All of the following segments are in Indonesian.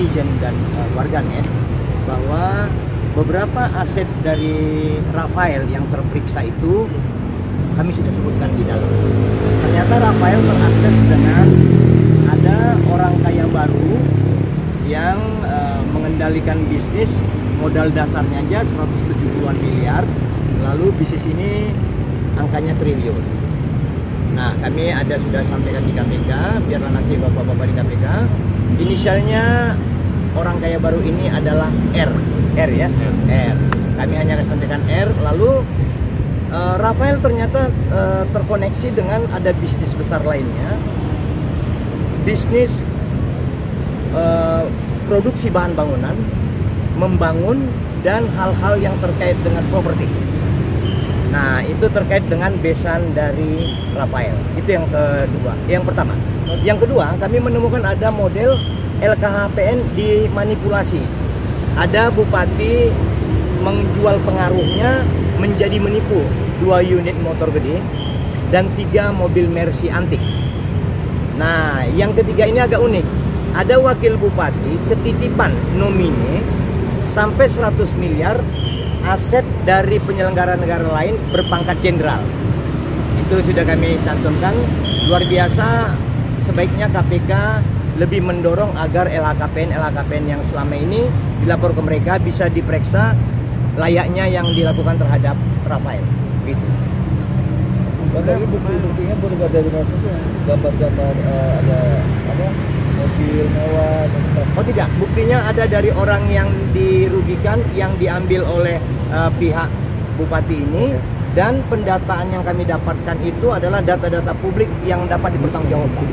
netizen dan warganet bahwa beberapa aset dari Rafael yang terperiksa itu kami sudah sebutkan di dalam. Ternyata Rafael terakses dengan ada orang kaya baru yang mengendalikan bisnis, modal dasarnya aja 170-an miliar, lalu bisnis ini angkanya triliun. Nah, kami sudah sampaikan di KPK, biarlah nanti bapak-bapak di KPK. Inisialnya orang kaya baru ini adalah R ya, R. Kami hanya sampaikan R. Lalu Rafael ternyata terkoneksi dengan ada bisnis besar lainnya, bisnis produksi bahan bangunan, membangun dan hal-hal yang terkait dengan properti. Nah, itu terkait dengan besan dari Rafael. Itu yang kedua. Yang pertama. Yang kedua, kami menemukan ada model LKHPN dimanipulasi. Ada bupati menjual pengaruhnya menjadi menipu 2 unit motor gede dan 3 mobil Mercy antik. Nah, yang ketiga ini agak unik. Ada wakil bupati ketitipan nomine sampai 100 miliar aset dari penyelenggara negara lain berpangkat jenderal. Itu sudah kami cantumkan. Luar biasa, sebaiknya KPK lebih mendorong agar LHKPN yang selama ini dilapor ke mereka bisa diperiksa layaknya yang dilakukan terhadap Rafael. Gitu. Tapi bukti-buktinya baru dari medsos, gambar-gambar ada apa? Mobil mewah dan Oh tidak, buktinya ada dari orang yang dirugikan yang diambil oleh pihak bupati ini, dan pendataan yang kami dapatkan itu adalah data-data publik yang dapat dipertanggungjawabkan,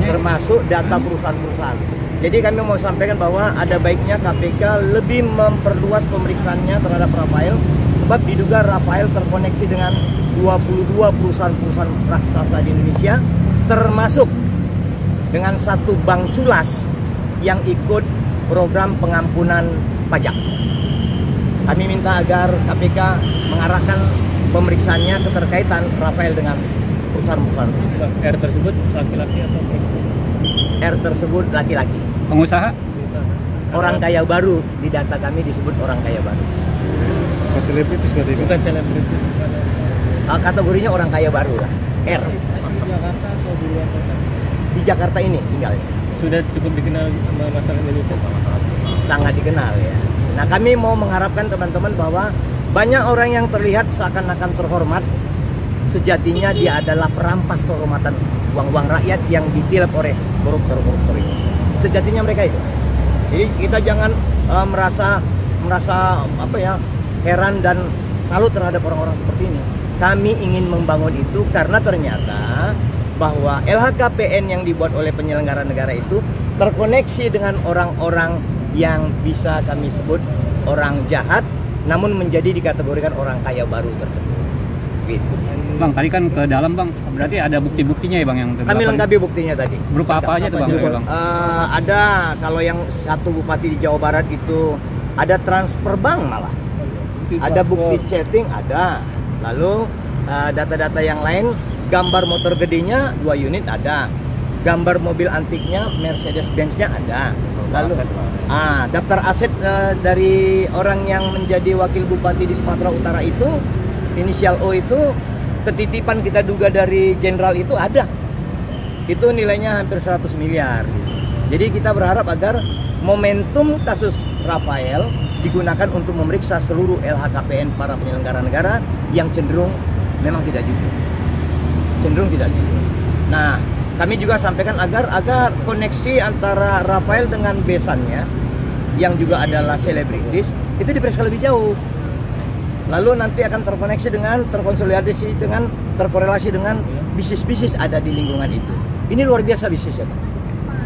termasuk data perusahaan-perusahaan. Jadi kami mau sampaikan bahwa ada baiknya KPK lebih memperluas pemeriksaannya terhadap Rafael, sebab diduga Rafael terkoneksi dengan 22 perusahaan-perusahaan raksasa di Indonesia, termasuk dengan satu bank culas yang ikut program pengampunan pajak. Kami minta agar KPK mengarahkan pemeriksaannya keterkaitan Rafael dengan perusahaan-perusahaan. R tersebut laki-laki atau perempuan? R tersebut laki-laki. Pengusaha? Orang kaya baru, di data kami disebut orang kaya baru. Bukan selebritis berarti? Bukan selebritis. Kategorinya orang kaya baru lah, R. Di Jakarta atau di luar kota? Di Jakarta ini tinggalnya. Sudah cukup dikenal sama masyarakat Indonesia? Sangat dikenal ya. Nah, kami mau mengharapkan teman-teman bahwa banyak orang yang terlihat seakan-akan terhormat, sejatinya dia adalah perampas kehormatan uang-uang rakyat yang ditilap oleh koruptor-koruptor itu. Sejatinya mereka itu. Jadi kita jangan merasa apa ya, heran dan salut terhadap orang-orang seperti ini. Kami ingin membangun itu karena ternyata bahwa LHKPN yang dibuat oleh penyelenggara negara itu terkoneksi dengan orang-orang yang bisa kami sebut orang jahat, namun menjadi dikategorikan orang kaya baru tersebut. Gitu. Bang, tadi kan ke dalam bang, berarti ada bukti-buktinya ya bang yang kami lengkapi buktinya tadi. Berupa apa aja tuh bang? Ada, kalau yang satu bupati di Jawa Barat itu ada transfer bank malah, ada bukti chatting ada, lalu data-data yang lain, gambar motor gedenya 2 unit ada, gambar mobil antiknya Mercedes-Benz-nya ada, lalu daftar aset dari orang yang menjadi wakil bupati di Sumatera Utara itu, inisial O itu ketitipan kita duga dari jenderal itu ada, itu nilainya hampir 100 miliar. Jadi kita berharap agar momentum kasus Rafael digunakan untuk memeriksa seluruh LHKPN para penyelenggara negara yang cenderung memang tidak jujur. Nah, kami juga sampaikan agar koneksi antara Rafael dengan besannya yang juga adalah selebritis itu diperiksa lebih jauh. Lalu nanti akan terkoneksi dengan, terkorelasi dengan bisnis-bisnis ada di lingkungan itu. Ini luar biasa bisnisnya.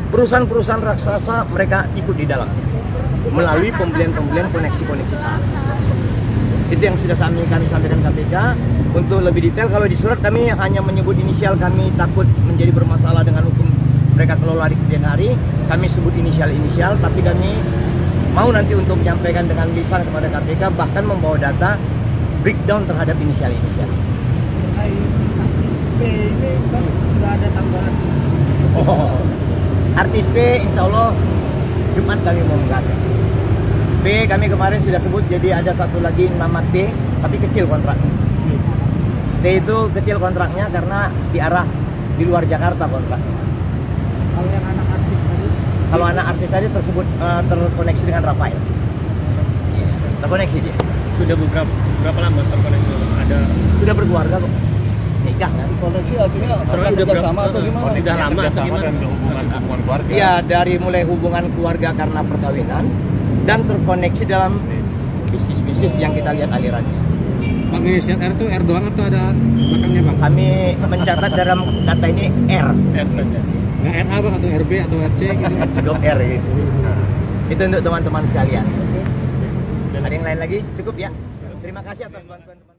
Perusahaan-perusahaan raksasa mereka ikut di dalamnya melalui pembelian koneksi-koneksi saham. Itu yang sudah kami sampaikan KPK. Untuk lebih detail, kalau di surat kami hanya menyebut inisial, kami takut menjadi bermasalah dengan hukum mereka kelola di kemudian hari. Kami sebut inisial, tapi kami mau nanti untuk menyampaikan dengan lisan kepada KPK, bahkan membawa data breakdown terhadap inisial-inisial. Artis P ini kan sudah ada tambahan. Artis P insya Allah Jumat kami mau menggagas. B kami kemarin sudah sebut, jadi ada satu lagi nama T tapi kecil kontraknya. T itu kecil kontraknya karena di arah di luar Jakarta kontraknya. Kalau yang anak artis tadi, Kalau anak artis tadi tersebut terkoneksi dengan Rafael. Terkoneksi dia. sudah berapa lama terkoneksi? Ada Sudah berkeluarga kok. Nikah kan? koneksi artinya udah sama atau gimana? Udah lama atau gimana? Hubungan keluarga. Iya, dari mulai hubungan keluarga karena perkawinan dan terkoneksi dalam bisnis yang kita lihat alirannya. Bang, inisial R itu R doang atau ada belakangnya bang? Kami mencatat dalam data ini R. R saja. Nggak RA bang atau RB atau RC gitu? Cukup R gitu. Itu untuk teman-teman sekalian. Ada yang lain lagi? Cukup ya. Terima kasih atas bantuan teman-teman.